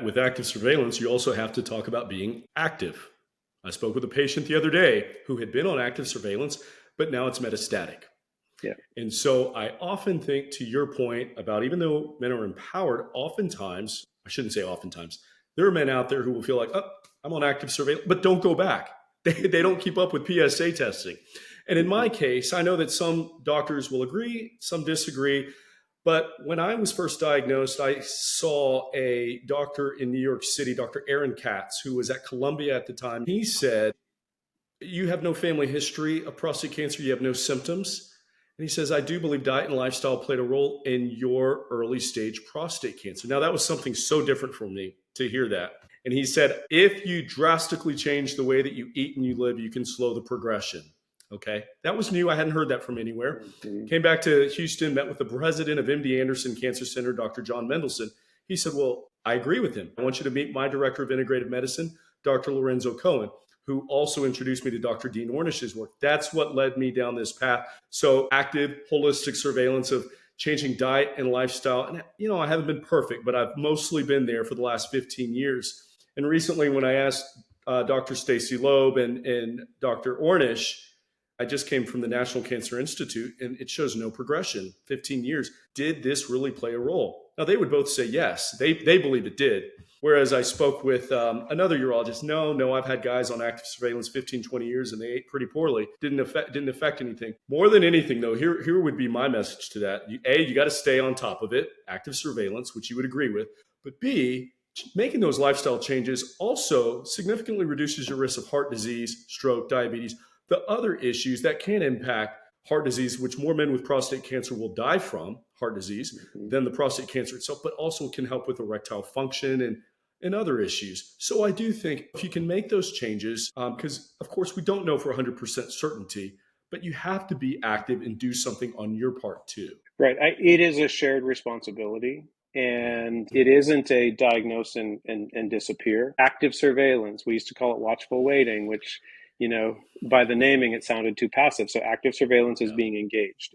with active surveillance, you also have to talk about being active. I spoke with a patient the other day who had been on active surveillance, but now it's metastatic. Yeah. And so I often think, to your point about, even though men are empowered, oftentimes, I shouldn't say oftentimes, there are men out there who will feel like, oh, I'm on active surveillance, but don't go back. They don't keep up with PSA testing. And in my case, I know that some doctors will agree, some disagree. But when I was first diagnosed, I saw a doctor in New York City, Dr. Katz, who was at Columbia at the time. He said, you have no family history of prostate cancer. You have no symptoms. And he says, I do believe diet and lifestyle played a role in your early stage prostate cancer. Now, that was something so different for me to hear that. And he said, if you drastically change the way that you eat and you live, you can slow the progression. Okay. That was new. I hadn't heard that from anywhere. Came back to Houston, met with the president of MD Anderson Cancer Center, Dr. John Mendelsohn. He said, well, I agree with him. I want you to meet my director of integrative medicine, Dr. Lorenzo Cohen, who also introduced me to Dr. Dean Ornish's work. That's what led me down this path. So active, holistic surveillance of changing diet and lifestyle. And, I haven't been perfect, but I've mostly been there for the last 15 years. And recently, when I asked Dr. Stacy Loeb and Dr. Ornish, I just came from the National Cancer Institute, and it shows no progression. 15 years. Did this really play a role? Now, they would both say yes. They believe it did. Whereas I spoke with another urologist. No, I've had guys on active surveillance 15, 20 years, and they ate pretty poorly. Didn't affect anything. More than anything, though, here would be my message to that. You got to stay on top of it, active surveillance, which you would agree with. But B, making those lifestyle changes also significantly reduces your risk of heart disease, stroke, diabetes, the other issues that can impact heart disease, which more men with prostate cancer will die from heart disease than the prostate cancer itself, but also can help with erectile function and other issues. So I do think if you can make those changes, because of course we don't know for 100% certainty, but you have to be active and do something on your part too. Right. It is a shared responsibility. And it isn't a diagnose and disappear. Active surveillance, we used to call it watchful waiting, which, by the naming, it sounded too passive. So active surveillance is being engaged.